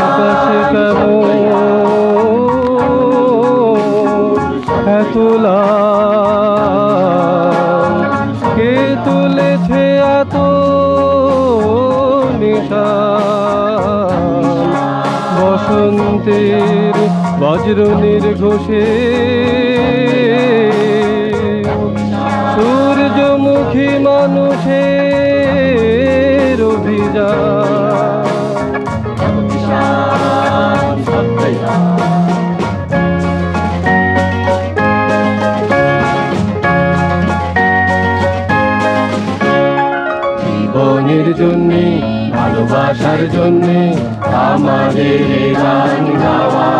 আকাশে কেন এত লাল, কে তুলেছে এত নিশান? বসন্তের বজ্র নির্ঘোষে সূর্যমুখী মানুষের অভিযান। জীবনের জন্যে, ভালোবাসার জন্যে আমাদের গান গাওয়া।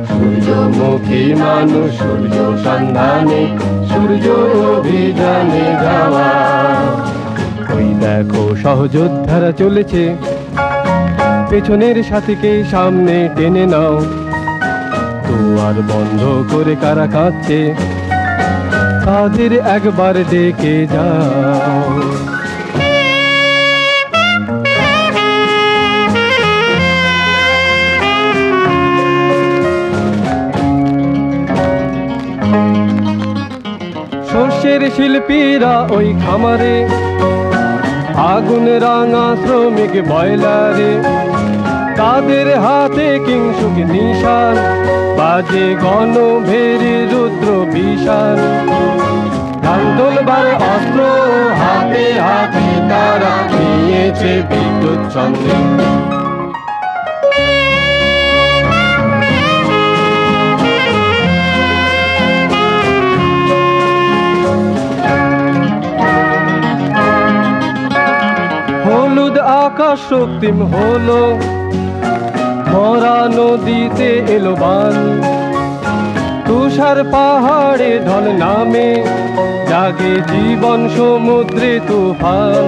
সূর্যমুখী মানুষ সূর্য সন্ধানে, সূর্য অভিযানে যাওয়া। ওই দেখো সহযোদ্ধারা চলেছে, পেছনের সাথীকে সামনে টেনে নাও। দুয়ার বন্ধ করে কারা কাঁদছে, তাদের একবার ডেকে যাও। সর্ষের শিল্পীরা ওই খামারে, আগুন রাঙা শ্রমিক বয়লারে, তাদের হাতে কিংসুক নিশান, বাজে গণভেরি রুদ্র বিষাণ। ধান তোলবার অস্ত্র হাতে হাতে তারা নিয়েছে বিদ্যুৎ ছন্দে। হলুদ আকাশ রক্তিম হলো, মরা নদীতে এলো বান। তুষার পাহাড়ে ঢল নামে, জাগে জীবন সমুদ্রে তুফান।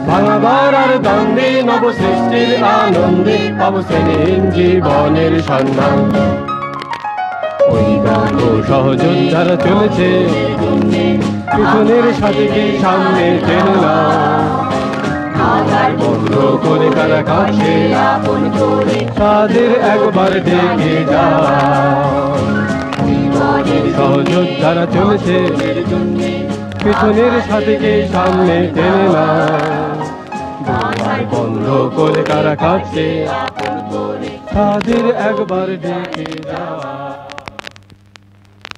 ভাঙাবার আর দ্বন্দ্বে নব সৃষ্টির আনন্দে অবশ্রীহীন জীবনের সন্ধান। ওই দেখো সহযোদ্ধারা চলেছে, পিছনের সাথীকে সামনে টেনে নাও। বন্ধ করে কারা কাছে, তাদের একবার ডেকে যাও। সহযোদ্ধারা চলেছে, পিছনের সাথীকে সামনে টেনে নাও। বন্ধ করে কারা কাছে, তাদের একবার ডেকে যাও।